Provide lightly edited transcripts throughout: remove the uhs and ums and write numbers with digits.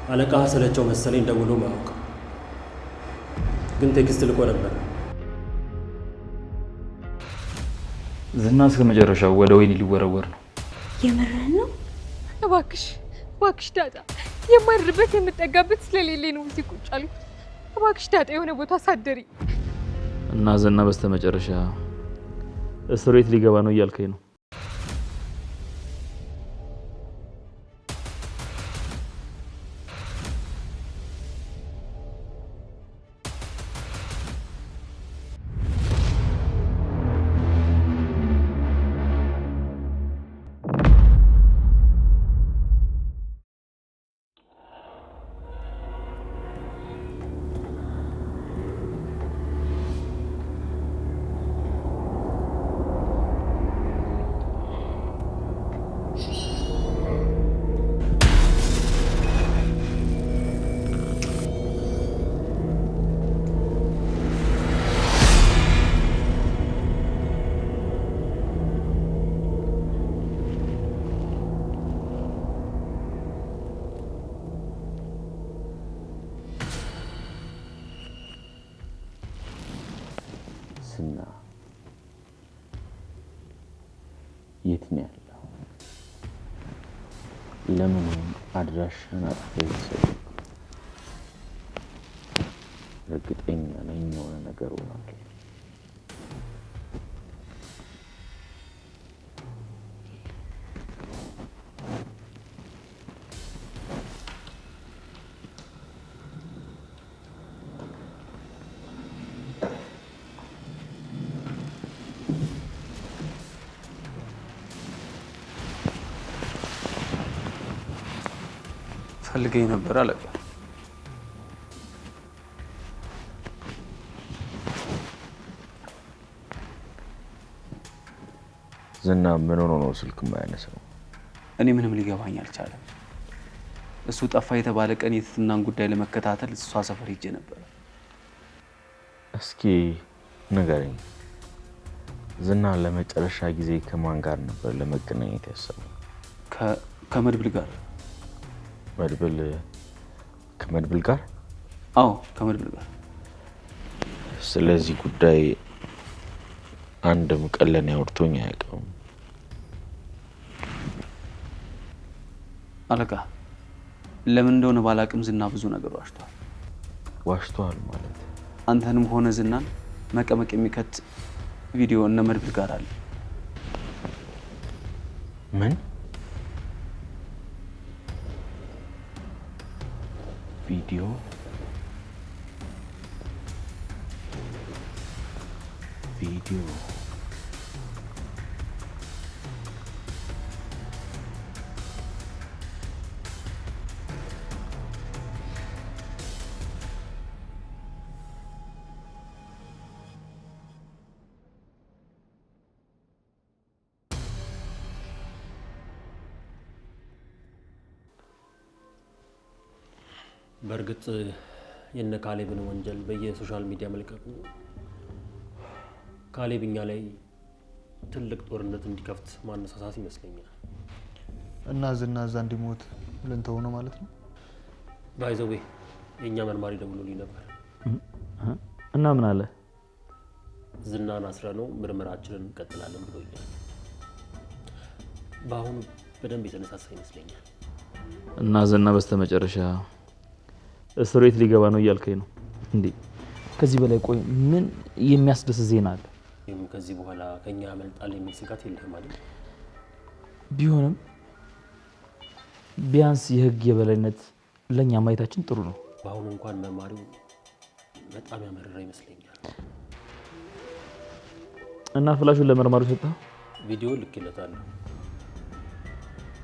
አለቃ ስለቸው መሰለኝ ደውሎ ማወቅ ግን ቴክስት ልኮ ነበር። ዝና እስከ መጨረሻው ወደ ወይኒ ሊወረወር ነው። የምርህን ነው? እባክሽ እባክሽ ዳጣ፣ የማድርበት የምጠጋበት ስለሌለኝ ነው እዚህ ቁጭ አልኩት። እባክሽ ዳጣ የሆነ ቦታ ሳደሪ እና ዝና በስተመጨረሻ እስር ቤት ሊገባ ነው እያልከኝ ነው? ዝና የት ነው ያለው? ለምን አድራሻን አጥፍተህ? እርግጠኛ ነኝ የሆነ ነገር ሆኗል። ፈልገኝ ነበር አለቃ። ዝና ምን ሆኖ ነው ስልክ የማያነሳው? እኔ ምንም ሊገባኝ አልቻለም። እሱ ጠፋ የተባለ ቀን የትናን ጉዳይ ለመከታተል እሷ ሰፈር ሄጄ ነበር። እስኪ ንገረኝ፣ ዝና ለመጨረሻ ጊዜ ከማን ጋር ነበር ለመገናኘት ያሰበው? ከመድብል ጋር። ከመድብል ጋር? አዎ ከመድብል ጋር። ስለዚህ ጉዳይ አንድም ቀን ለኔ አውርቶኝ አያውቅም። አለቃ ለምን እንደሆነ ባላቅም ዝና ብዙ ነገር ዋሽቷል። ዋሽቷል ማለት? አንተንም ሆነ ዝናን መቀመቅ የሚከት ቪዲዮ እነ መድብል ጋር አለ። ምን ቪዲዮ? በእርግጥ የነ ካሌብን ወንጀል በየሶሻል ሚዲያ መልቀቁ ካሌብ እኛ ላይ ትልቅ ጦርነት እንዲከፍት ማነሳሳት ይመስለኛል። እና ዝና እዛ እንዲሞት ልንተው ነው ማለት ነው? ባይዘዌ የእኛ መርማሪ ደውሎልኝ ነበር። እና ምን አለ? ዝናን አስረነው ምርመራችንን እንቀጥላለን ብሎኛል። በአሁኑ በደንብ የተነሳሳ ይመስለኛል። እና ዝና በስተመጨረሻ እስር ቤት ሊገባ ነው እያልከኝ ነው እንዴ? ከዚህ በላይ ቆይ ምን የሚያስደስት ዜና አለ? ከዚህ በኋላ ከኛ ያመልጣል የሚል ስጋት የለህም አይደል? ቢሆንም ቢያንስ የህግ የበላይነት ለኛ ማየታችን ጥሩ ነው። በአሁኑ እንኳን መርማሪው በጣም ያመረረ ይመስለኛል። እና ፍላሹን ለመርማሪው ሰጣ? ቪዲዮ ልክለታለሁ።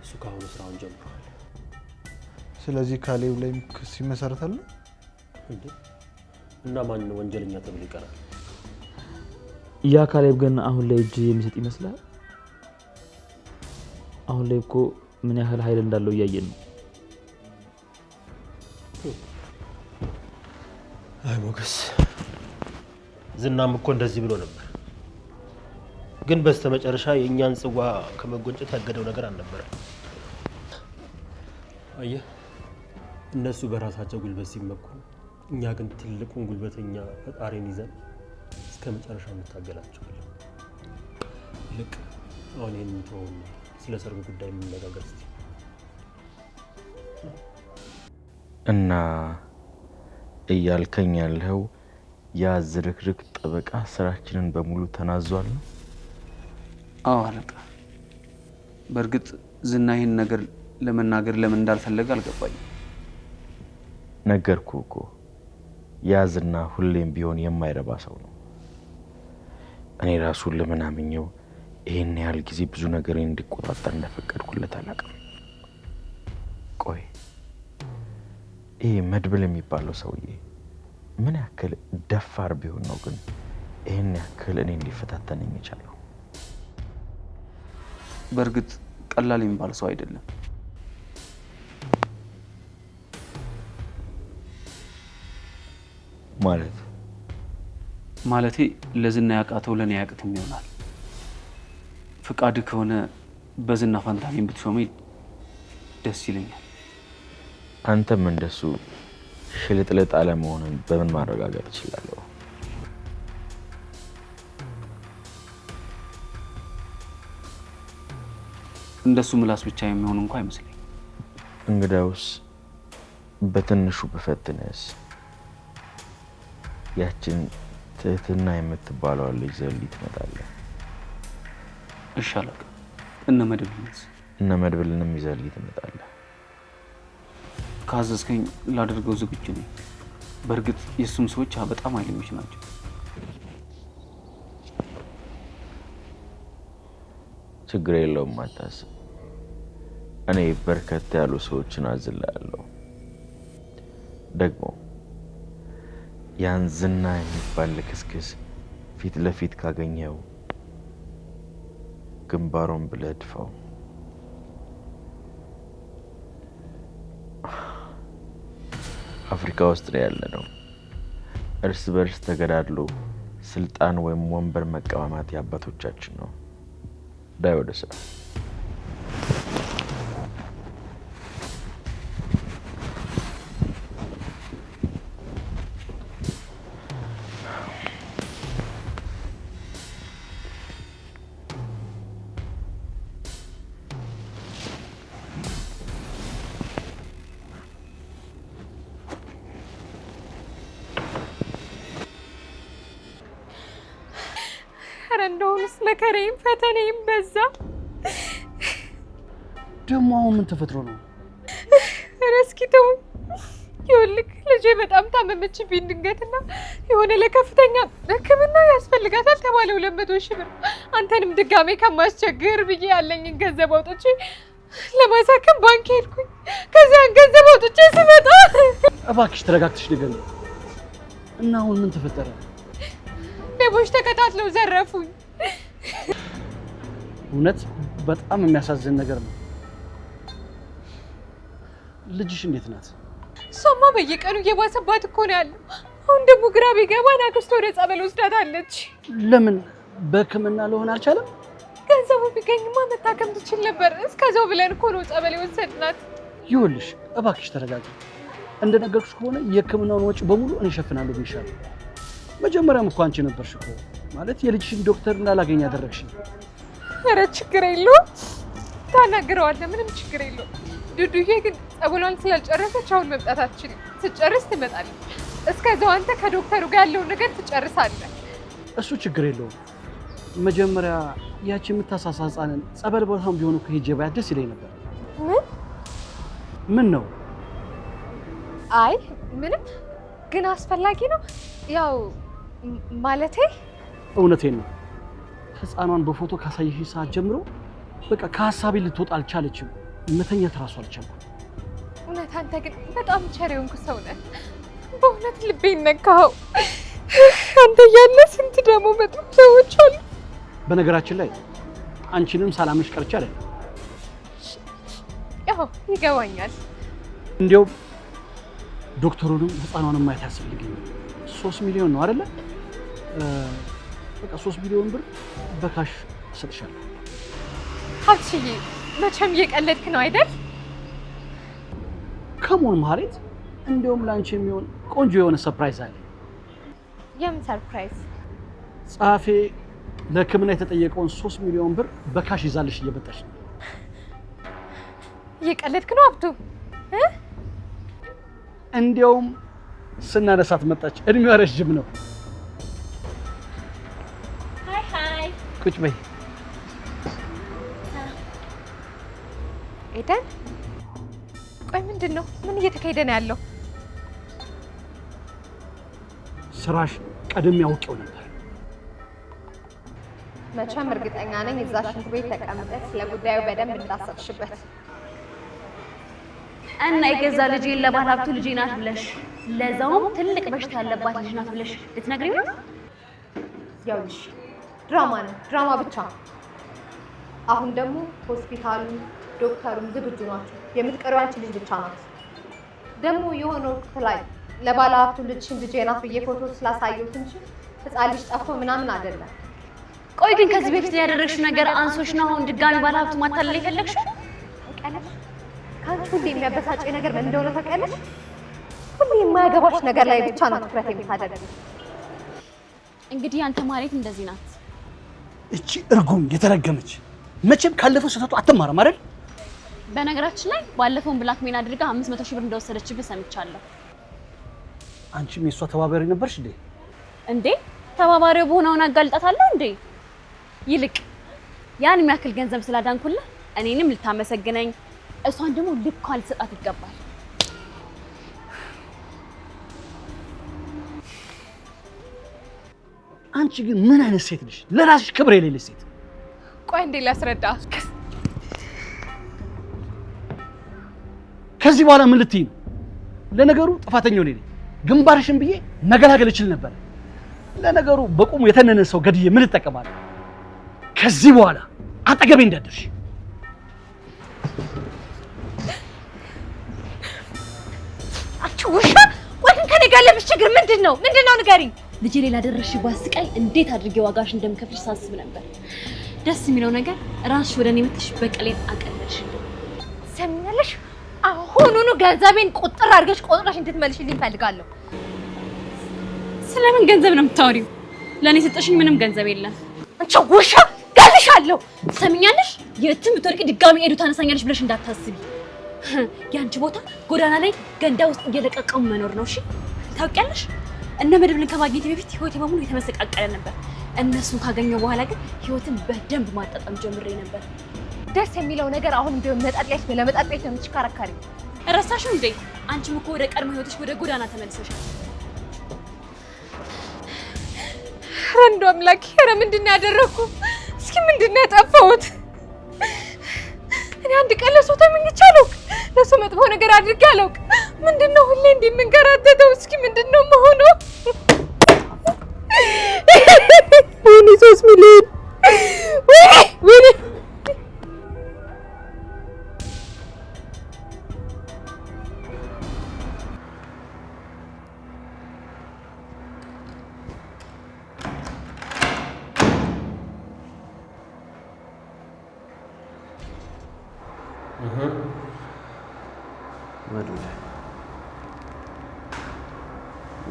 እሱ ካሁኑ ስራውን ጀምሯል። ስለዚህ ካሌብ ላይ ክስ ይመሰረታል እንዴ? እና ማን ነው ወንጀለኛ ተብሎ ይቀራል? ያ ካሌብ ግን አሁን ላይ እጅ የሚሰጥ ይመስላል። አሁን ላይ እኮ ምን ያህል ኃይል እንዳለው እያየን ነው። አይ ሞገስ፣ ዝናም እኮ እንደዚህ ብሎ ነበር። ግን በስተመጨረሻ የእኛን ጽዋ ከመጎንጨት ያገደው ነገር አልነበረ። አየህ፣ እነሱ በራሳቸው ጉልበት ሲመኩ እኛ ግን ትልቁን ጉልበተኛ ፈጣሪን ይዘን እስከ መጨረሻው እንታገላቸዋለን። ልክ አሁን ይሄን ተወው፣ ስለ ሰርጉ ጉዳይ እንነጋገር እስቲ። እና እያልከኝ ያለው ያ ዝርክርክ ጠበቃ ስራችንን በሙሉ ተናዟል ነው? አዎ አለቃ። በእርግጥ ዝና ይሄን ነገር ለመናገር ለምን እንዳልፈለገ አልገባኝም። ነገርኩህ እኮ ያ ዝና ሁሌም ቢሆን የማይረባ ሰው ነው። እኔ ራሱን ለምን አምኜው ይሄን ያህል ጊዜ ብዙ ነገር እንዲቆጣጠር እንደፈቀድኩለት አላውቅም። ቆይ ይሄ መድብል የሚባለው ሰውዬ ምን ያክል ደፋር ቢሆን ነው ግን ይሄን ያክል እኔን ሊፈታተነኝ የቻለው? በእርግጥ ቀላል የሚባል ሰው አይደለም። ማለቴ ለዝና ያቃተው ለኔ ያቅትም ይሆናል። ፍቃድ ከሆነ በዝና ፋንታኔን ብትሾመኝ ደስ ይለኛል። አንተም እንደሱ ሽልጥልጥ አለመሆንን በምን ማረጋገጥ እችላለሁ? እንደሱ ምላስ ብቻ የሚሆን እንኳን አይመስለኝ። እንግዳውስ በትንሹ በፈትነስ ያችን ትህትና የምትባለው ልጅ ዘሊ ትመጣለህ። እሺ አለቃ። እነ መድብልንም ይዘሊ ትመጣለህ። ካዘዝከኝ ላደርገው ዝግጁ ነኝ። በእርግጥ የሱም ሰዎች በጣም ኃይለኞች ናቸው። ችግር የለውም አታስብ። እኔ በርከት ያሉ ሰዎችን አዝላለሁ። ደግሞ ያን ዝና የሚባል ልክስክስ ፊት ለፊት ካገኘው ግንባሩን ብለህ ድፋው። አፍሪካ ውስጥ ነው ያለነው። እርስ በርስ ተገዳድሎ ስልጣን ወይም ወንበር መቀማማት የአባቶቻችን ነው። ዳይ ወደ ስራ። እንደውንስ መከሬም ፈተኔም በዛ። ደግሞ አሁን ምን ተፈጥሮ ነው? እስኪ ተው። ይኸውልህ ልጄ በጣም ታመመችብኝ ድንገትና የሆነ ለከፍተኛ ሕክምና ያስፈልጋታል ተባለ 200 ሺህ ብር። አንተንም ድጋሜ ከማስቸግር ብዬ ያለኝን ገንዘብ አውጥቼ ለማሳከም ባንክ ሄድኩኝ። ከዚያን ገንዘብ አውጥቼ ስመጣ እባክሽ ተረጋግተሽ ንገሪኝ። እና አሁን ምን ተፈጠረ? ሌቦች ተከታትለው ዘረፉኝ። እውነት በጣም የሚያሳዝን ነገር ነው። ልጅሽ እንዴት ናት? እሷማ በየቀኑ እየባሰባት እኮ ነው ያለው። አሁን ደግሞ ግራ ቢገባን አክስቷ ወደ ጸበል ወስዳታለች። ለምን በህክምና ሊሆን አልቻለም? ገንዘቡ ቢገኝማ መታከም ትችል ነበር። እስከዛው ብለን እኮ ነው ጸበል የወሰድናት። ይኸውልሽ እባክሽ ተረጋጊ። እንደነገርኩሽ ከሆነ የህክምናውን ወጪ በሙሉ እኔ እሸፍናለሁ ብዬሻለሁ። መጀመሪያም እኮ አንቺ ነበርሽ እኮ ማለት የልጅሽን ዶክተር እንዳላገኝ ያደረግሽኝ። ኧረ ችግር የለውም ታናግረዋለህ፣ ምንም ችግር የለውም። ዱዱዬ ግን ጸበሏን ስላልጨረሰች አሁን መምጣት አትችልም። ስትጨርስ ትመጣለች። እስከዛው አንተ ከዶክተሩ ጋር ያለውን ነገር ትጨርሳለህ። እሱ ችግር የለውም። መጀመሪያ ያቺ የምታሳሳ ህፃንን ጸበል ቦታም ቢሆን እኮ ሄጄ ባያት ደስ ይለኝ ነበር። ምን ነው? አይ ምንም፣ ግን አስፈላጊ ነው ያው ማለቴ። እውነቴን ነው። ህፃኗን በፎቶ ካሳየሽ ሰዓት ጀምሮ በቃ ከሀሳቤ ልትወጣ አልቻለችም። መተኛት እራሱ አልቻልኩም። እውነት አንተ ግን በጣም ቸር የሆንክ ሰው ነህ። በእውነት ልቤን ነካኸው። አንተ እያለ ስንት ደግሞ በጣም ሰዎች አሉ። በነገራችን ላይ አንቺንም ሳላምንሽ ቀርቼ አይደለም። ያው ይገባኛል። እንዲያው ዶክተሩንም ህፃኗንም ማየት ያስፈልገኛል። 3 ሚሊዮን ነው አይደለ? በቃ 3 ሚሊዮን ብር በካሽ እሰጥሻለሁ። ሀብትሽዬ መቼም እየቀለድክ ነው አይደል? ከሞን ማለት እንደውም ላንቺ የሚሆን ቆንጆ የሆነ ሰርፕራይዝ አለ። የምን ሰርፕራይዝ? ጻፌ ለሕክምና የተጠየቀውን 3 ሚሊዮን ብር በካሽ ይዛልሽ እየመጣች ነው። እየቀለድክ ነው አብዱ? እንደውም ስናነሳት መጣች። እድሜዋ ረጅም ነው። ሃይ ቁጭ በይ። ኤደን፣ ቆይ ምንድን ነው? ምን እየተካሄደ ነው ያለው? ስራሽ ቀደም ያውቀው ነበር። መቼም እርግጠኛ ነኝ እዛ ሽንት ቤት ተቀምጠሽ ስለ ጉዳዩ በደንብ እንዳሰብሽበት። እና የገዛ ልጄ ለባለ ሀብቱ ልጄ ናት ብለሽ ለዛውም ትልቅ በሽታ ያለባት ልጅ ናት ብለሽ ልትነግሪኝ ነው? ያውልሽ ድራማ ነው፣ ድራማ ብቻ። አሁን ደግሞ ሆስፒታሉ ዶክተሩም ዝግጁ ናቸው። የምትቀሪው አንቺ ልጅ ብቻ ናት። ደግሞ የሆነ ወቅት ላይ ለባለ ሀብቱ ልጅሽን ልጄ ናት ብዬ ፎቶ ስላሳየሁት እንጂ ህፃን ልጅ ጠፍቶ ምናምን አይደለም። ቆይ ግን ከዚህ በፊት ያደረግሽው ነገር አንሶሽ ነው አሁን ድጋሚ ባለ ሀብቱ ማታለል የፈለግሽው? ታውቂያለሽ፣ ከአንቺ ሁሌ የሚያበሳጨኝ ነገር ምን እንደሆነ ታውቂያለሽ? ሁሌ የማያገባሽ ነገር ላይ ብቻ ነው ትኩረት የምታደርጊው። እንግዲህ አንተ ማለት እንደዚህ ናት። እቺ እርጉም የተረገመች መቼም ካለፈው ስህተቱ አትማርም አይደል? በነገራችን ላይ ባለፈውን ብላክሜል አድርጋ 500 ሺህ ብር እንደወሰደችብህ ሰምቻለሁ። አንቺም የሷ ተባባሪ ነበርሽ እንዴ? እንዴ ተባባሪው በሆነውን አጋልጣታለሁ እንዴ? ይልቅ ያን የሚያክል ገንዘብ ስላዳንኩልህ እኔንም ልታመሰግነኝ እሷን ደግሞ ልኳ ልትሰጣት ይገባል። አንቺ ግን ምን አይነት ሴት ነሽ? ለራስሽ ክብር የሌለሽ ሴት። ቆይ እንዴ ላስረዳ። ከዚህ በኋላ ምን ልትይ ነው? ለነገሩ ጥፋተኛው እኔ ነኝ። ግንባርሽን ብዬ መገላገል እችል ነበር። ለነገሩ በቁሙ የተነነ ሰው ገድዬ ምን እጠቀማለሁ? ከዚህ በኋላ አጠገቤ እንዳትደርሺ። አንቺ ውሻ! ቆይ ግን ከኔ ጋር ያለብሽ ችግር ምንድነው? ምንድነው ንገሪኝ። ልጄ ሌላ ደረስሽባት ስቃይ እንዴት አድርጌ ዋጋሽ እንደምከፍልሽ ሳስብ ነበር። ደስ የሚለው ነገር ራስሽ ወደ እኔ መጥተሽ በቀሌን አቀለልሽ። ሰሚያለሽ? አሁኑኑ ገንዘቤን ቁጥር አድርገሽ ቆጥረሽ እንድትመልሽልኝ ፈልጋለሁ። ስለምን ገንዘብ ነው የምታወሪው? ለእኔ የሰጠሽኝ ምንም ገንዘብ የለም። አንቺ ውሻ ገልሻለሁ። ሰሚኛለሽ? የትም ብትወርቂ ድጋሚ ኤዱ ታነሳኛለሽ ብለሽ እንዳታስቢ። ያንቺ ቦታ ጎዳና ላይ ገንዳ ውስጥ እየለቀቀሙ መኖር ነው። እሺ ታውቂያለሽ? እነ መድብልን ከማግኘት በፊት ህይወቴ በሙሉ የተመሰቃቀለ ነበር። እነሱን ካገኘው በኋላ ግን ህይወትን በደንብ ማጣጣም ጀምሬ ነበር። ደስ የሚለው ነገር አሁን ቢሆን መጣጥለሽ ለመጣጥለሽ ነው የምትሽካረካሪው። እረሳሽው እንዴ? አንቺም እኮ ወደ ቀድሞ ህይወትሽ ወደ ጎዳና ተመልሰሻል። ኧረ እንደው አምላኬ! ኧረ ምንድን ነው ያደረኩ? እስኪ ምንድን ነው ያጠፋሁት? እኔ አንድ ቀን ለሰው ተመኝቼ አላውቅም። ለሰው መጥፎ ነገር አድርጌ አላውቅም። ምንድን ነው ሁሌ እንዲህ የምንከራተተው? እስኪ ምንድን ነው የምሆነው? ወይኔ 3 ሚሊዮን! ወይኔ!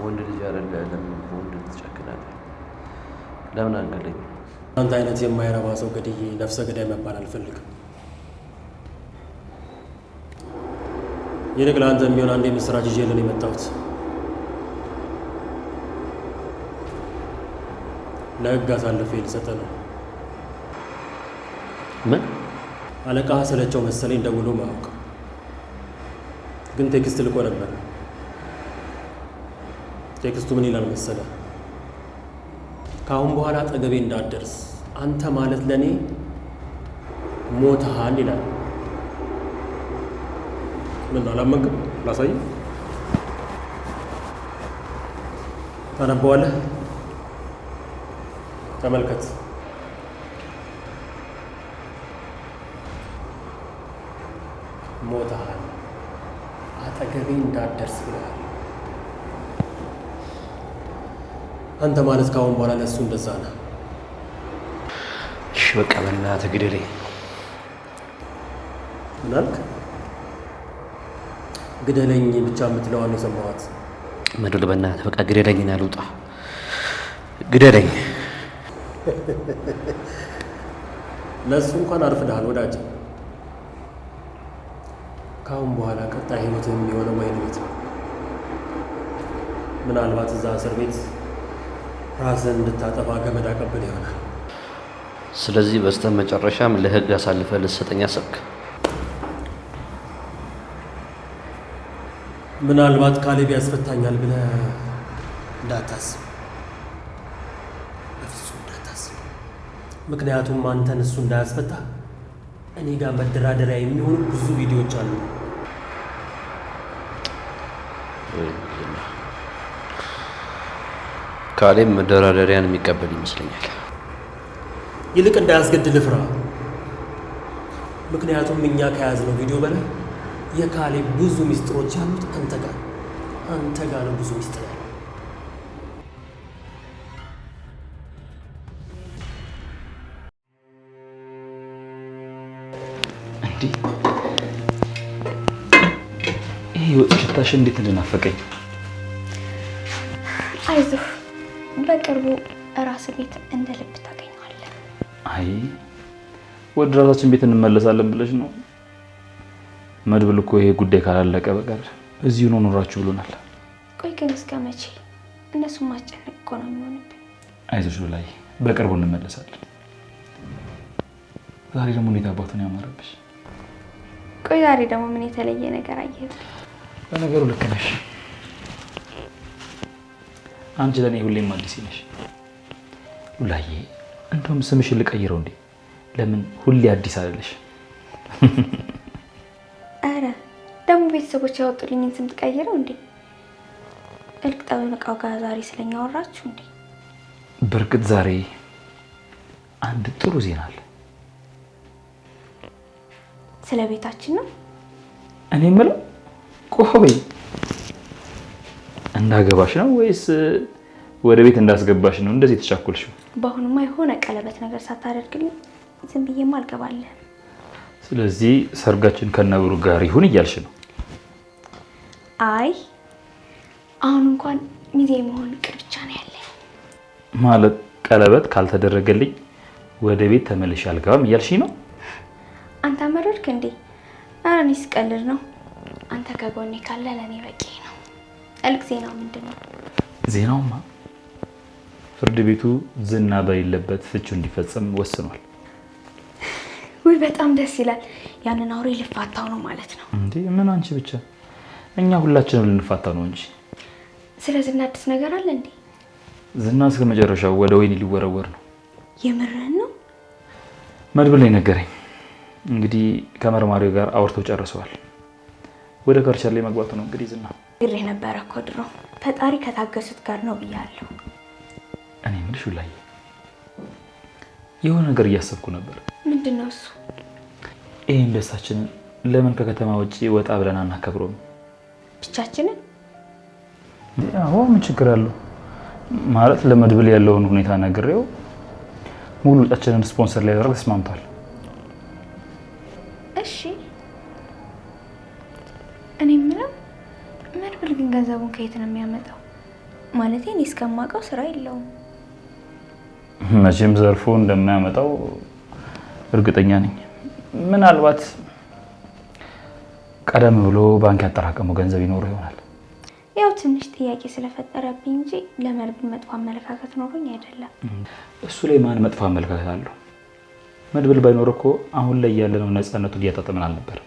ወንድ ልጅ አይደለ? ለምን ወንድ ትጨክናለህ? ለምን አንገለኝ? አንተ አይነት የማይረባ ሰው ገድዬ ነፍሰ ገዳይ መባል አልፈልግም። ይልቅ ለአንተ የሚሆን አንድ የምስራች ይዤልን የመጣሁት ለህግ አሳልፌ ልሰጥህ ነው። ምን? አለቃ ሰለቸው መሰለኝ ደውሎ ማወቅ ግን ቴክስት ልኮ ነበር። ቴክስቱ ምን ይላል መሰለ? ከአሁን በኋላ አጠገቤ እንዳትደርስ፣ አንተ ማለት ለኔ ሞተሃል ይላል። ምን አላመንክም? ላሳይ። ታነበዋለህ? ተመልከት። ሞተሃል፣ አጠገቤ እንዳትደርስ ብለሃል። አንተ ማለት ከአሁን በኋላ ለእሱ እንደዛ ነህ። እሺ በቃ በእናትህ ግደለኝ። ምን አልክ? ግደለኝ ብቻ የምትለዋን የሰማኋት። መድብል በእናትህ በቃ ግደለኝ፣ አልውጣ ግደለኝ። ለእሱ እንኳን አርፍደሃል ወዳጅ። ከአሁን በኋላ ቀጣይ ህይወት የሚሆነው ወይን ቤት ነው። ምናልባት እዛ እስር ቤት ራስን እንድታጠፋ ገመድ አቀብል ይሆናል። ስለዚህ በስተ መጨረሻም ለህግ አሳልፈህ ልትሰጠኝ አሰብክ? ምናልባት ካሌብ ያስፈታኛል ብለህ እንዳታስብ፣ በፍጹም እንዳታስብ። ምክንያቱም አንተን እሱ እንዳያስፈታ እኔ ጋር መደራደሪያ የሚሆኑ ብዙ ቪዲዮዎች አሉ። ካሌብ መደራደሪያን የሚቀበል ይመስለኛል። ይልቅ እንዳያስገድል ፍራ። ምክንያቱም እኛ ከያዝነው ቪዲዮ በላይ የካሌብ ብዙ ሚስጥሮች ያሉት አንተ ጋር ነው። ብዙ ሚስጥር ያለው እንዴ! ይሄ ወጥ ሽታሽ እንዴት እንደናፈቀኝ። አይዞህ፣ በቅርቡ እራስ ቤት እንደ ልብ ታገኘዋለህ። አይ ወደ ራሳችን ቤት እንመለሳለን ብለሽ ነው? መድብል እኮ ይሄ ጉዳይ ካላለቀ በቀር እዚሁ ነው ኖራችሁ ብሎናል። ቆይ ግን እስከ መቼ? እነሱን ማስጨነቅ እኮ ነው የሚሆንብን። አይዞሽ ላይ በቅርቡ እንመለሳለን። ዛሬ ደግሞ እንዴት አባቱን ያማረብሽ። ቆይ ዛሬ ደግሞ ምን የተለየ ነገር አየህ? በነገሩ ልክ ነሽ። አንቺ ለኔ ሁሌም አዲስ ነሽ ሉላዬ። እንደውም ስምሽን ልቀይረው እንዴ? ለምን ሁሌ አዲስ አይደለሽ? አረ ደግሞ ቤተሰቦች ያወጡልኝን ስም ትቀይረው እንዴ? እልቅ ጠበቃው ጋር ዛሬ ስለኛ አወራችሁ እንዴ? በርግጥ ዛሬ አንድ ጥሩ ዜና አለ። ስለ ቤታችን ነው። እኔ የምለው ቆይ እንዳገባሽ ነው ወይስ ወደ ቤት እንዳስገባሽ ነው እንደዚህ ተቻኩልሽው? በአሁኑማ የሆነ ቀለበት ነገር ሳታደርግልኝ ዝም ብዬማ አልገባልህም። ስለዚህ ሰርጋችን ከነብሩ ጋር ይሁን እያልሽ ነው? አይ አሁን እንኳን ሚዜ መሆን እቅድ ብቻ ነው ያለኝ። ማለት ቀለበት ካልተደረገልኝ ወደ ቤት ተመልሼ አልገባም እያልሽ ነው? አንተ አመረርክ እንዴ? ኧረ እኔ ስቀልድ ነው። አንተ ከጎኔ ካለ ለእኔ በቂ ነው። እልቅ ዜናው ምንድን ነው? ዜናውማ ፍርድ ቤቱ ዝና በሌለበት ፍቺው እንዲፈጸም ወስኗል። ውይ በጣም ደስ ይላል። ያንን አውሬ ልፋታው ነው ማለት ነው እንዴ? ምን አንቺ ብቻ? እኛ ሁላችንም ልንፋታው ነው እንጂ። ስለ ዝና አዲስ ነገር አለ እንዴ? ዝና እስከ መጨረሻው ወደ ወይኒ ሊወረወር ነው። የምርህን ነው? መድብል ላይ ነገረኝ። እንግዲህ ከመርማሪው ጋር አውርተው ጨርሰዋል። ወደ ከርቸር ላይ መግባቱ ነው እንግዲህ ዝና። ግሬ ነበረ እኮ ድሮ ፈጣሪ ከታገሱት ጋር ነው ብያለሁ። እኔ የምልሽ ላይ የሆነ ነገር እያሰብኩ ነበር። ምንድን ነው እሱ? ይሄን ደስታችንን ለምን ከከተማ ውጪ ወጣ ብለን አናከብረውም? ብቻችንን? አዎ ምን ችግር አለው? ማለት ለመድብል ያለውን ሁኔታ ነግሬው ሙሉ ወጣችንን ስፖንሰር ላይ ያደርግ ተስማምቷል። እሺ እኔ የምለው መድብል ግን ገንዘቡን ከየት ነው የሚያመጣው? ማለቴ እኔ እስከማውቀው ስራ የለውም። መቼም ዘርፎ እንደማያመጣው እርግጠኛ ነኝ። ምናልባት ቀደም ብሎ ባንክ ያጠራቀመው ገንዘብ ይኖረው ይሆናል። ያው ትንሽ ጥያቄ ስለፈጠረብኝ እንጂ ለመድብል መጥፎ አመለካከት ኖሮኝ አይደለም። እሱ ላይ ማን መጥፎ አመለካከት አለው? መድብል ባይኖር እኮ አሁን ላይ ያለነው ነፃነቱን እያጣጣምን አልነበር።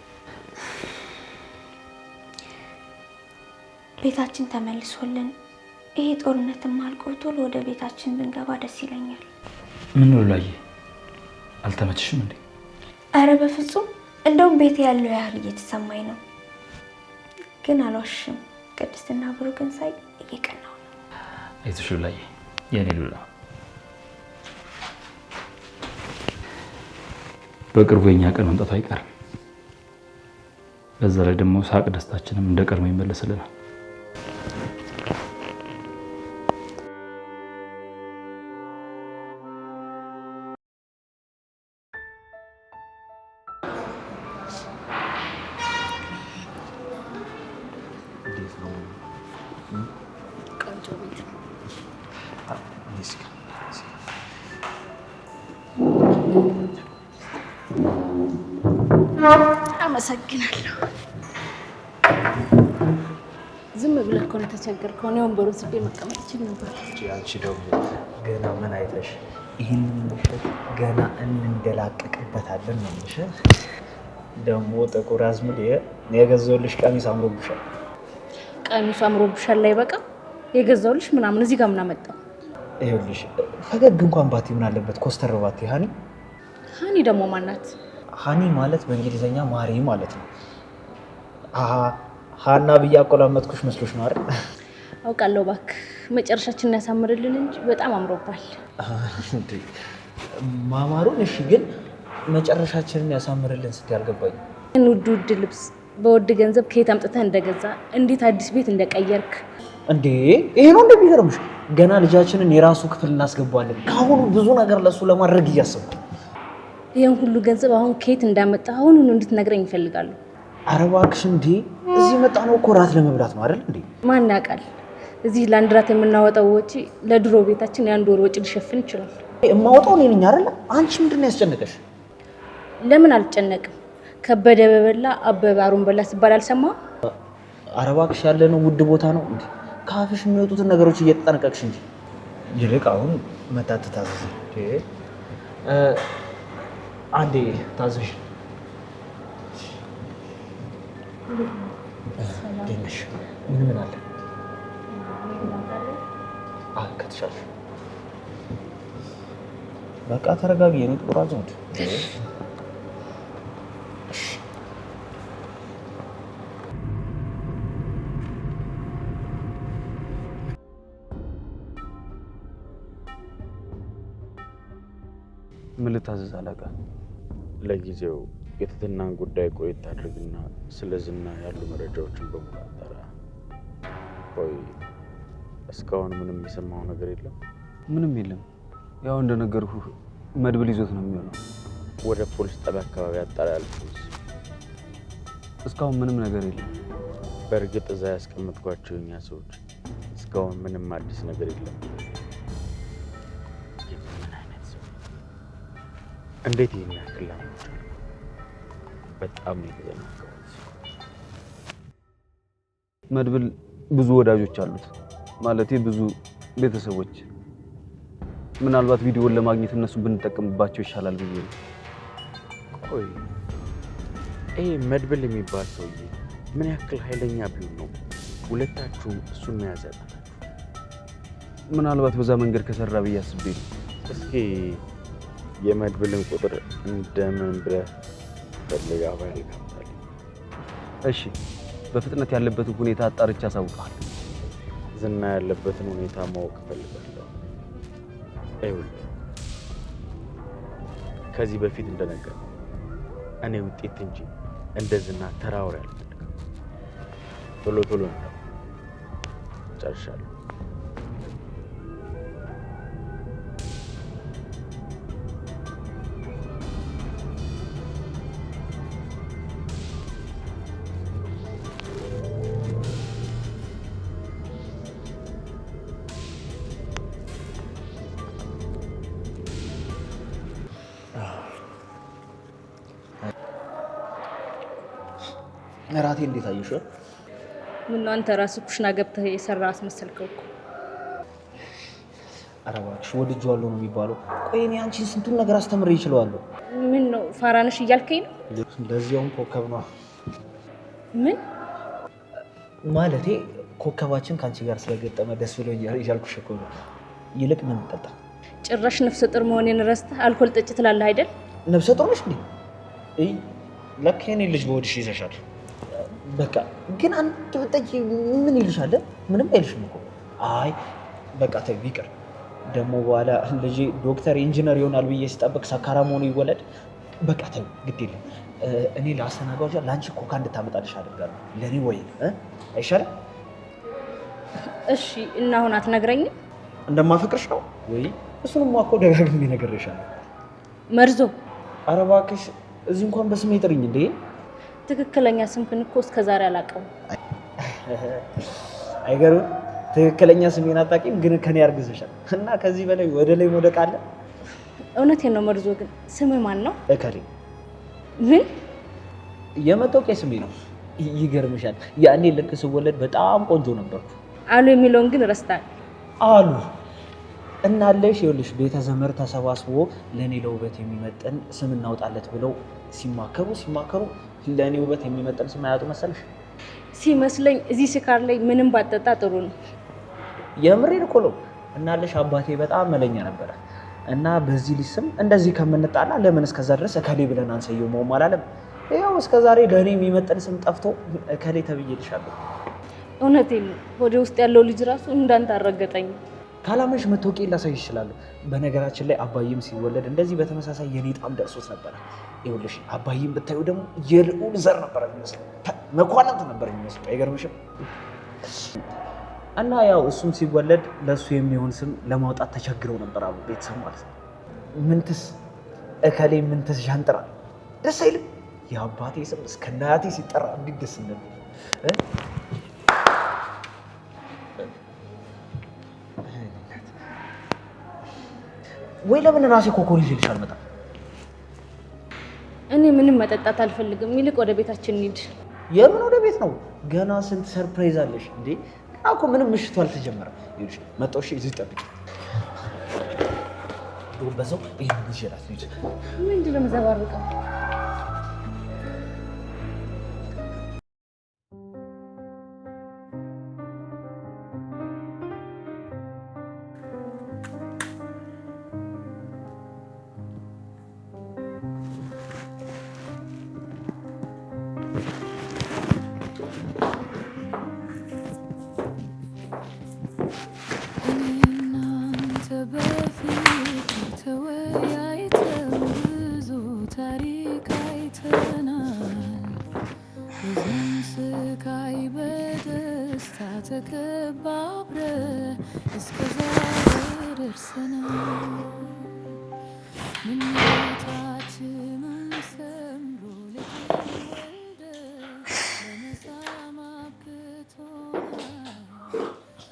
ቤታችን ተመልሶልን ይሄ ጦርነትም አልቆ ቶሎ ወደ ቤታችን ብንገባ ደስ ይለኛል። ምን ነው ላይ አልተመችሽም እንዴ? አረ በፍጹም እንደውም ቤት ያለው ያህል እየተሰማኝ ነው። ግን አልዋሽም፣ ቅድስትና ብሩክን ሳይ እየቀናው ነው። አይዞሽ ላይ የኔ ሉላ፣ በቅርቡ የኛ ቀን መምጣቱ አይቀርም። በዛ ላይ ደግሞ ሳቅ ደስታችንም እንደ ቀድሞ ይመለስልናል። አመሰግናለሁ። ዝም ብለህ እኮ ነው የተቸገርከው። እኔ ወንበሩን ስቤ መቀመጥ እችል ነበር። አንቺ ደግሞ ገና ምን አይተሽ ይህንን ምሽት ገና እንደላቀቅበታለን ነው የምልሽ። ደግሞ ጥቁር አዝሙድ የገዛሁልሽ ቀሚስ አምሮብሻል። ቀሚሱ አምሮብሻል ላይ በቃ የገዛሁልሽ ምናምን እዚህ ጋር ምን አመጣው? ይኸውልሽ ፈገግ እንኳን ባቲ ምን አለበት ኮስተር ባቲ። ሀኒ ደግሞ ማናት? ሀኒ ማለት በእንግሊዘኛ ማሪ ማለት ነው። ሀና ብዬ አቆላመጥኩሽ መስሎሽ ነው አይደል? አውቃለሁ። እባክህ መጨረሻችንን ያሳምርልን እንጂ በጣም አምሮባል። እንዴ ማማሩን እሺ፣ ግን መጨረሻችንን ያሳምርልን ስትይ አልገባኝም። ውድ ልብስ በውድ ገንዘብ ከየት አምጥተህ እንደገዛ፣ እንዴት አዲስ ቤት እንደቀየርክ። እንዴ ይሄ ነው እንደሚገርምሽ። ገና ልጃችንን የራሱ ክፍል እናስገባለን። ከአሁኑ ብዙ ነገር ለሱ ለማድረግ እያሰብኩ። ይሄን ሁሉ ገንዘብ አሁን ከየት እንዳመጣ አሁኑን እንድትነግረኝ ይፈልጋሉ። ኧረ እባክሽ እንዴ እዚህ መጣ ነው እኮ ራት ለመብላት ነው አይደል እንዴ? ማን ያውቃል? እዚህ ለአንድ ራት የምናወጣው ወጪ ለድሮ ቤታችን የአንድ ወር ወጪ ሊሸፍን ይችላል። የማወጣው እኔ ነኝ አይደል? አንቺ ምንድን ነው ያስጨነቀሽ? ለምን አልጨነቅም? ከበደ በበላ አበበ አሩን በላ ሲባል አልሰማህም? ኧረ እባክሽ ያለነው ውድ ቦታ ነው እንዴ? ካፍሽ የሚወጡትን ነገሮች እየተጠነቀቅሽ እንጂ። ይልቅ አሁን መታት ታዘዝ አንዴ ታዘሽ። ደንሽ ምን አለ? ከተሻለሽ በቃ ተረጋጊ። የኔ ጥቁር አዝሙድ ምን ልታዘዝ አለቃ? ለጊዜው የትትናን ጉዳይ ቆየት አድርግና ስለ ዝና ያሉ መረጃዎችን በሙሉ አጣራ። ቆይ እስካሁን ምንም የሰማው ነገር የለም? ምንም የለም። ያው እንደነገርኩ መድብል ይዞት ነው የሚሆነው። ወደ ፖሊስ ጣቢያ አካባቢ አጣራ ያልኩት እስካሁን ምንም ነገር የለም። በእርግጥ እዛ ያስቀመጥኳቸው እኛ ሰዎች እስካሁን ምንም አዲስ ነገር የለም። እንዴት ይሄን ያክል በጣም ነው የተዘናጋሁት። መድብል ብዙ ወዳጆች አሉት፣ ማለቴ ብዙ ቤተሰቦች። ምናልባት ቪዲዮውን ለማግኘት እነሱ ብንጠቀምባቸው ይሻላል ብዬ ነው። ቆይ ይሄ መድብል የሚባል ሰውዬ ምን ያክል ኃይለኛ ቢሆን ነው ሁለታችሁም እሱን መያዝ ያቃታችሁ? ምናልባት በዛ መንገድ ከሰራ ብዬ አስቤ ነው። እስኪ የመድብልን ቁጥር እንደምን ብለህ ፈልጋ ባይል ካምታል። እሺ በፍጥነት ያለበትን ሁኔታ አጣርቼ አሳውቃለሁ። ዝና ያለበትን ሁኔታ ማወቅ ፈልጋለሁ። ይኸውልህ ከዚህ በፊት እንደነገርኩህ እኔ ውጤት እንጂ እንደ ዝና ተራውሬ አልፈልግም። ቶሎ ቶሎ ነው ጨርሻለሁ። ራቴ እንዴት አየሽ? ምን ነው አንተ ራስህ ኩሽና ገብተህ የሰራ አስመሰልከው እኮ። ኧረ እባክሽ ወድጄዋለሁ ነው የሚባለው። ቆይ እኔ አንቺን ስንቱን ነገር አስተምሬ ይችላልው። ምን ነው ፋራንሽ እያልከኝ ነው? ለዚያውም ኮከብ ነው። ምን ማለቴ ኮከባችን ካንቺ ጋር ስለገጠመ ደስ ብሎኛል እያልኩሽ እኮ ነው። ይልቅ ምን እንጠጣ? ጭራሽ ነፍሰ ጡር መሆኔን ረስተህ አልኮል ጠጭ ትላለህ አይደል? ነፍሰ ጡር ነሽ እንዴ? ለካ የኔ ልጅ በሆድሽ ይዘሻል። በቃ ግን አንድ ብጠጪ ምን ይልሻል? ምንም አይልሽም እኮ። አይ በቃ ተይ ይቅር። ደግሞ በኋላ ልጄ ዶክተር ኢንጂነር ይሆናል ብዬ ሲጠብቅ ሰካራም ሆኖ ይወለድ። በቃ ተይ ግድ የለም። እኔ ለአስተናጋጇ ለአንቺ ኮካ እንድታመጣልሽ አደርጋለሁ። ለእኔ ወይ አይሻልም? እሺ እና አሁን አትነግረኝም? እንደማፈቅርሽ ነው ወይ? እሱንማ እኮ ደጋግሜ ነግሬሻለሁ። መርዞ ኧረ እባክሽ እዚህ እንኳን በስሜ ጥሪኝ እንዴ። ትክክለኛ ስምህን እኮ እስከዛሬ አላውቀውም። አይገርም? ትክክለኛ ስሜን አታውቂም፣ ግን ከኔ አርግዘሻል እና ከዚህ በላይ ወደ ላይ መውደቅ አለ? እውነቴን ነው መርዞ። ግን ስምህ ማን ነው? እከሌ። ምን? የመታወቂያ ስሜ ነው። ይገርምሻል፣ ያኔ ልክ ስወለድ በጣም ቆንጆ ነበርኩ። አሉ የሚለውን ግን ረስታል። አሉ እናለሽ ይኸውልሽ፣ ቤተ ዘመድ ተሰባስቦ ለእኔ ለውበት የሚመጥን ስም እናውጣለት ብለው ሲማከሩ ለእኔ ውበት የሚመጥን ስም አያጡ መሰለሽ? ሲመስለኝ እዚህ ስካር ላይ ምንም ባጠጣ ጥሩ ነው። የምሬን እኮ ነው። እናለሽ አባቴ በጣም መለኛ ነበረ እና በዚህ ልጅ ስም እንደዚህ ከምንጣላ ለምን እስከዛ ድረስ እከሌ ብለን አንሰየው መውም አላለም። ይኸው እስከዛሬ ለእኔ የሚመጥን ስም ጠፍቶ እከሌ ተብዬልሻለሁ። እውነቴን ነው። ወደ ውስጥ ያለው ልጅ ራሱ እንዳንተ አረገጠኝ። ካላመንሽ መታወቂያ ላሳይሽ እችላለሁ። በነገራችን ላይ አባዬም ሲወለድ እንደዚህ በተመሳሳይ የኔ ጣም ደርሶት ነበረ። ይኸውልሽ አባዬም ብታዩ ደግሞ የልዑል ዘር ነበር የሚመስለው፣ መኳንንት ነበር የሚመስለው። አይገርምሽም? እና ያው እሱም ሲወለድ ለእሱ የሚሆን ስም ለማውጣት ተቸግረው ነበር አሉ ቤተሰብ ማለት ነው። ምንትስ እከሌ ምንትስ ዣንጥራ ደስ አይልም? የአባቴ ስም እስከ እናቴ ሲጠራ እንዴት ደስ እንደሚል ወይ ለምን ራሴ ኮኮሪ ይልሽ አልመጣም? እኔ ምንም መጠጣት አልፈልግም። ይልቅ ወደ ቤታችን እንሂድ። የምን ወደ ቤት ነው? ገና ስንት ሰርፕራይዝ አለሽ እንዴ? ገና እኮ ምንም ምሽቱ አልተጀመረም። ይልሽ መጣውሽ እዚህ ጠብቂ። በዛው ይሄን ይጀራት ልጅ ምንድን ነው የምዘባርቀው?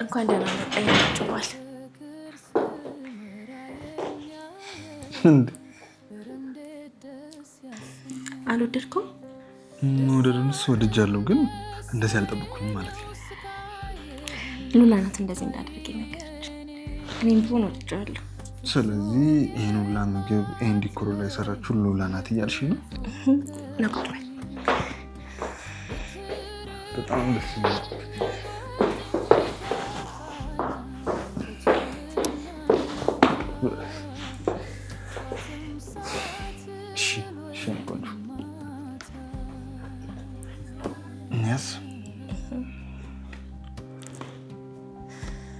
እንኳን ደህና መጣህ ይመጭዋል። አልወደድኩም? መውደድንስ ወድጃለሁ፣ ግን እንደዚህ አልጠበቅኩም ማለት ነው። ሉላ ናት እንደዚህ እንዳደርግ ነገረች። እኔም ቢሆን ወድጃለሁ። ስለዚህ ይሄን ሁላ ምግብ ይሄን ዲኮር ላይ የሰራችው ሉላ ናት እያልሽ ነው? ነቁጥበል በጣም ደስ ይላል።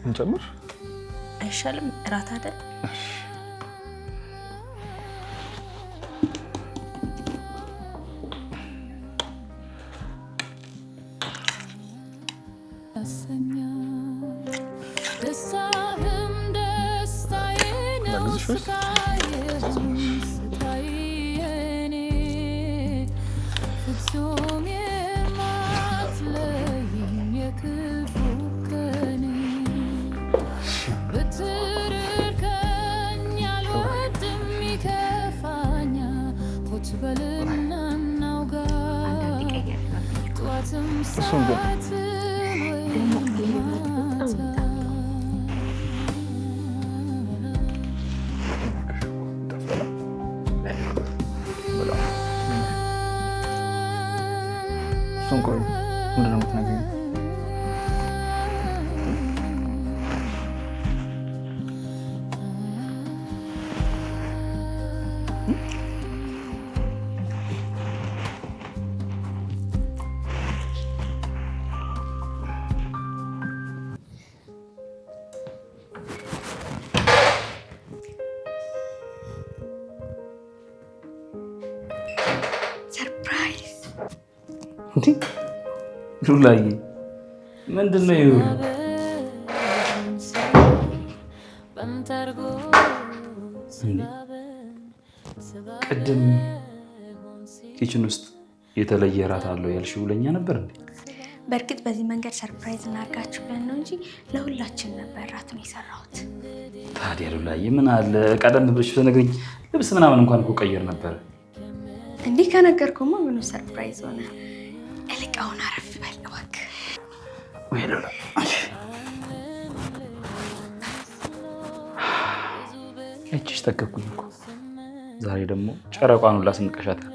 እንጨምር አይሻልም? እራት አይደል? ሉላዬ ምንድን ነው ይሁን? ቅድም ኪችን ውስጥ የተለየ እራት አለው ያልሽው ለኛ ነበር እንዴ? በእርግጥ በዚህ መንገድ ሰርፕራይዝ እናድርጋችሁ ብለን ነው እንጂ ለሁላችን ነበር እራቱን የሰራሁት። ታዲያ ሉላዬ ምን አለ ቀደም ብለሽ ተነግሪኝ፣ ልብስ ምናምን እንኳን እኮ ቀይር ነበር። እንዲህ ከነገርኩማ ምኑ ሰርፕራይዝ ሆነ። እልቃውን አረፍ በል እባክህ። ወይ ሎላ እቺስ ተከኩኝ እኮ ዛሬ ደግሞ ጨረቋን ሁላ ስንቀሻታል።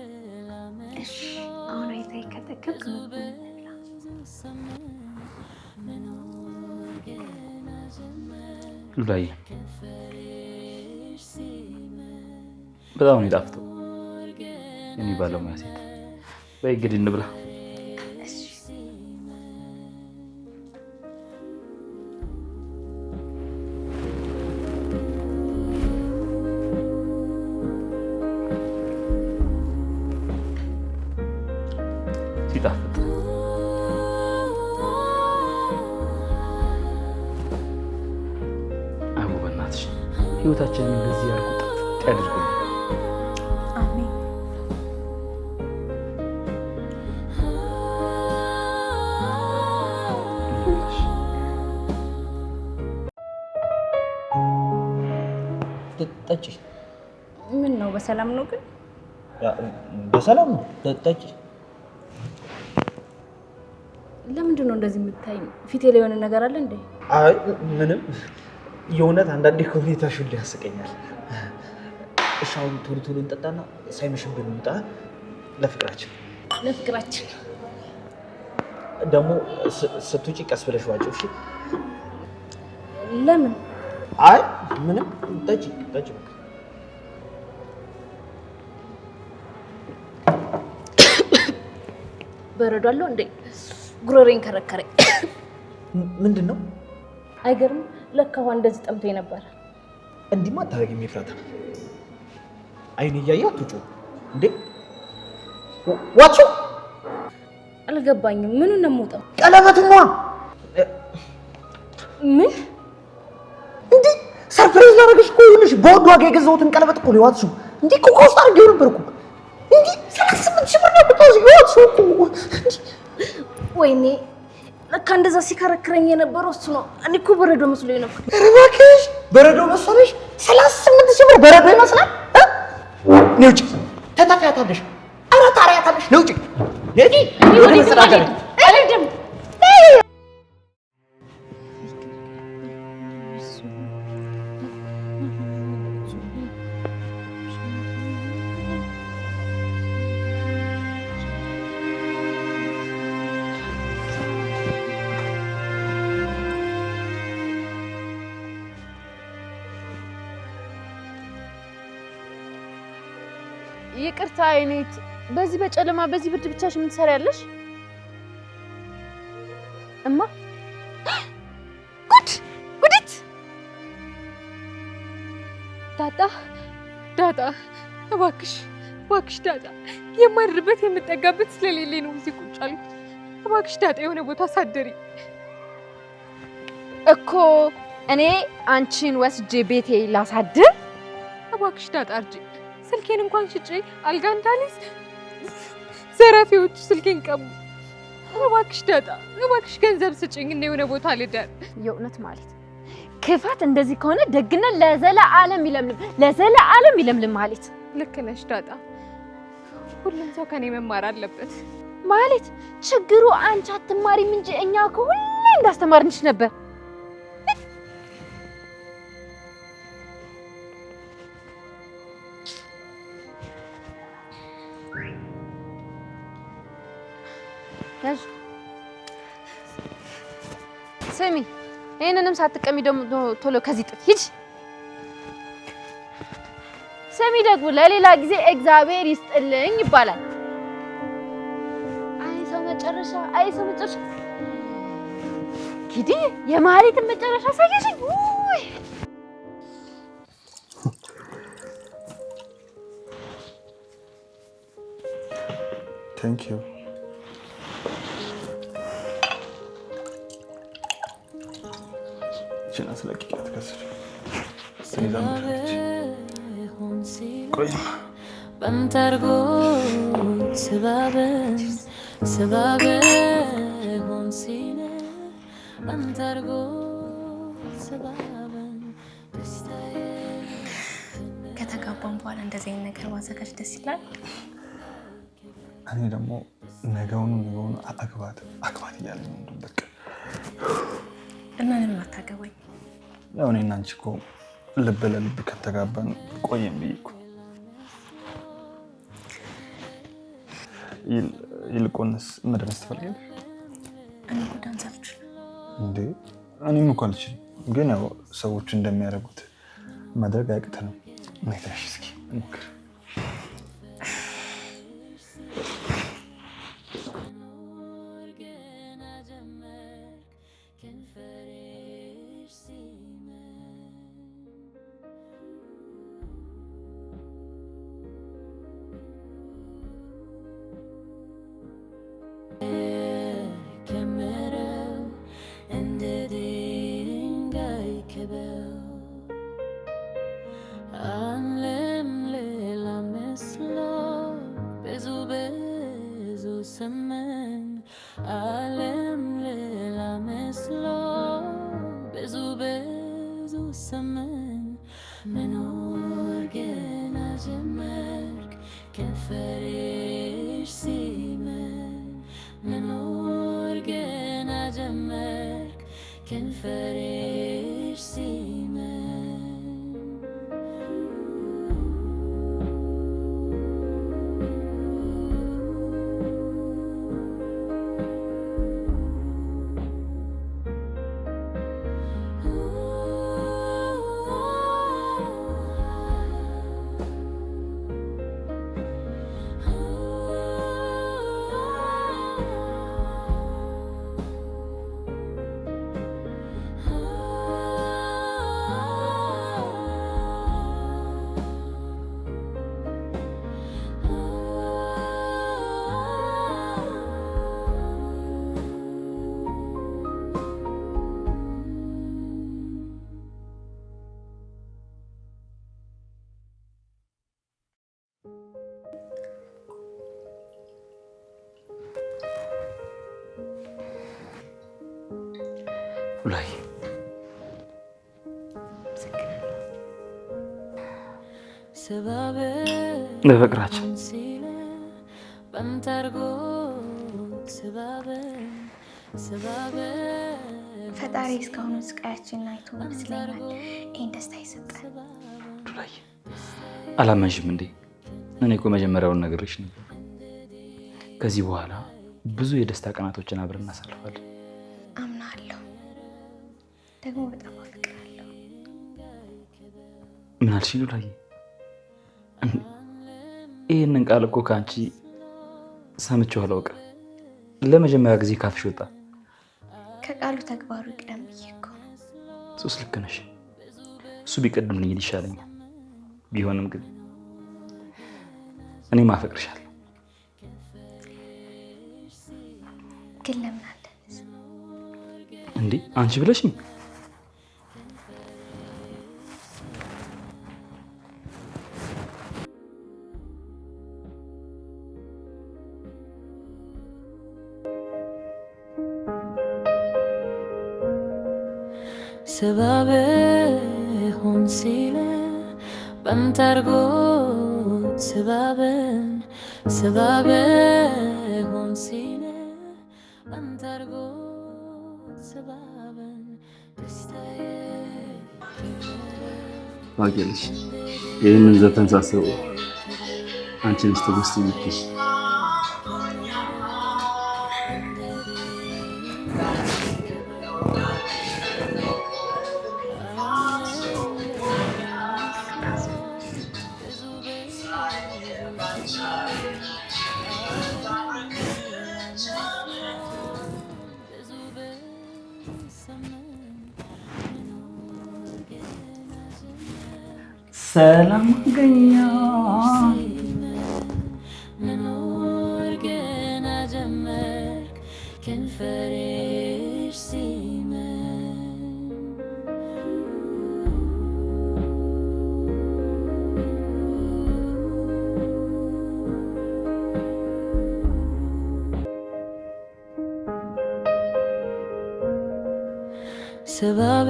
እሺ አሁን አይታይ ከተከብክ ሉላዬ በጣም ነው የጣፍጠው። እኔ ባለሙያ ሴት በይ እንግዲህ እንብላ። ሲጣፍጥ አቡ በእናትሽ ህይወታችንን እንደዚህ ያርጉ ጣፍጥ ያድርግልን። አሜን። ጠጪ። ምን ነው በሰላም ነው ግን? በሰላም ነው። ጠጪ። ለምንድን ነው እንደዚህ የምታይኝ? ፊቴ ላይ የሆነ ነገር አለ እንዴ? አይ ምንም። የእውነት አንዳንዴ ከሁኔታሽ ሁሉ ያስቀኛል። እሺ አሁን ቶሎ ቶሎ እንጠጣና ሳይመሽብን እንውጣ። ለፍቅራችን ለፍቅራችን ደግሞ ስትውጪ ቀስ ብለሽ ዋጪው። እሺ? ለምን? አይ ምንም። ጠጪ ጠጪ። በረዶ አለው እንዴ? ጉሮሬን ከረከረኝ። ምንድን ነው? አይገርም። ለካ ውሃ እንደዚህ ጠምቶኝ ነበር። እንዲህማ አታደርጊም ኤፍራታ። አይኔ እያየ አትውጪ እንዴ? ዋጪው። አልገባኝም። ምኑን ነው የምወጣው? ቀለበቱማ። ምን እንዴ? ሰርፕራይዝ ላደርግሽ እኮ ይኸውልሽ፣ በውድ ዋጋ የገዛሁትን ቀለበት እኮ ነው የዋጥሽው። እንዴ እኮ ከውስጥ አድርጌው ነበር እኮ። እንዴ 38 ሺህ ብር ነው የዋጥሽው እኮ። ወይኔ ለካ እንደዛ ሲከረክረኝ የነበረው እሱ ነው። እኔ እኮ በረዶ መስሎኝ ነበር። ኧረ እባክሽ በረዶ መሰለሽ? 38 ሺህ ብር በረዶ ይመስላል? ነይ ውጪ። ተተፋያታለሽ። ኧረ ታሪያታለሽ። ነይ ውጪ። ነይ ወደ መጸዳጃ ቤት። አልሄድም። ይቅርታ አይኔት፣ በዚህ በጨለማ በዚህ ብርድ ብቻሽን ምን ትሰሪያለሽ? እማ ጉዲት! ዳጣ እባክሽ ዳጣ፣ የማድርበት የምጠጋበት ስለሌለኝ ነው እዚህ ቁጭ አልኩት። እባክሽ ዳጣ የሆነ ቦታ ሳደሪ እኮ እኔ አንቺን ወስጄ ቤቴ ላሳድር። እባክሽ ዳጣ እርጂ። ስልኬን እንኳን ሽጬ አልጋ እንዳልይዝ ዘራፊዎቹ ስልኬን ቀሙ። እባክሽ ዳጣ እባክሽ ገንዘብ ስጭኝ እና የሆነ ቦታ ልደር። የእውነት ማለት ክፋት እንደዚህ ከሆነ ደግነት ለዘለዓለም ይለምልም ማለት። ልክ ነሽ ዳጣ፣ ሁሉም ሰው ከኔ መማር አለበት ማለት። ችግሩ አንቺ አትማሪም እንጂ እኛ ከሁሌ እንዳስተማርንሽ ነበር። ስሚ፣ ይሄንንም ሳትቀሚ ደግሞ ቶሎ ከዚህ ጥፍ ሂጂ። ስሚ፣ ደግሞ ለሌላ ጊዜ እግዚአብሔር ይስጥልኝ ይባላል። አይ ሰው መጨረሻ እንግዲህ የማህሌትን መጨረሻ ሳይሽኝ። ውይ ታንክ ዩ። ችና ስለቂያት ከስር ስለዛምራለች። ቆይ በንተርጎ ስባበ ሆንሲነ በንተርጎ ስባበ ከተጋባን በኋላ እንደዚህ አይነት ነገር ማዘጋጅ ደስ ይላል። እኔ ደግሞ ነገውኑ አግባት እያለ ነው በቃ። እና ለምን አታገባኝ? ያው እኔና አንቺ እኮ ልብ ለልብ ከተጋባን ቆየን ብዬ እኮ። ይልቁንስ መድረስ ትፈልጊያለሽ? እኔ እኮ ዳንስ አልችልም። እንዴ እኔም እኮ አልችልም፣ ግን ያው ሰዎች እንደሚያደርጉት ማድረግ አያቅተንም። ነይተሽ እስኪ ሞክር። ላይ በፍቅራችን ፈጣሪ እስካሁን ስቃያችንን አይቶ ይመስለኛል ይህን ደስታ ይሰጣል። ዱላይ አላመንሽም እንዴ? እኔ እኮ መጀመሪያውን ነግሬሽ ነበር። ከዚህ በኋላ ብዙ የደስታ ቀናቶችን አብረን እናሳልፋለን። አምናለሁ፣ ደግሞ በጣም አፍቅራለሁ። ምን አልሽ ዱላይ? ይህንን ቃል እኮ ከአንቺ ሰምቼው አላውቅም። ለመጀመሪያ ጊዜ ካፍሽ ወጣ። ከቃሉ ተግባሩ ይቅደም ብዬ እኮ ነው። ሱስ ልክ ነሽ። እሱ ቢቀድምልኝ ይሻለኛል። ቢሆንም ግን እኔም አፈቅርሻለሁ። ግን ለምን አለንስ እንዴ? አንቺ ብለሽኝ سبب هون سيلة بنترجو سبب هون سيلة بنترجو سبب ታውቂያለሽ፣ ይህንን ዘፈን ሳስበው አንቺ ነሽ ትዕግስት የምትይኝ። ሰላም ገኛ منور جينا جمرك كان فريش سيمان سبب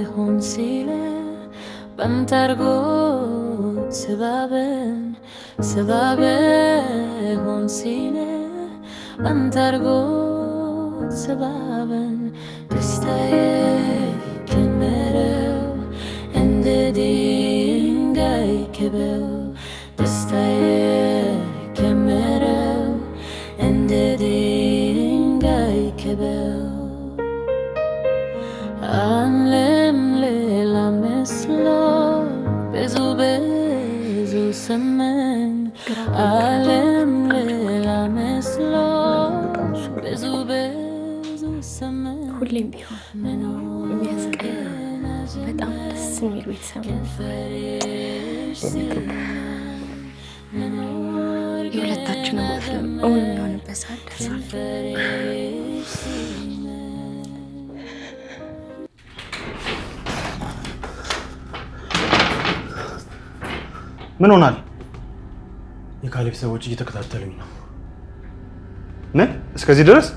هون سيلة بنترجو سبب سبابه هون سینه انترگوت سبابن دستای کمرو انددین گای کبو دستای کمرو انددین گای کبو عالم لیلا مثلو بزو بزو سمن عالم لیلا مثلو بزو بزو سمن ሁሌም ቢሆን የሚያስቀና በጣም ደስ የሚል ቤተሰብ ነው። የሁለታችንም ህልም እውን የሚሆንበት ሰዓት ደርሷል። ምን ሆናል? የካሌብ ሰዎች እየተከታተሉኝ ነው። ምን? እስከዚህ ድረስ?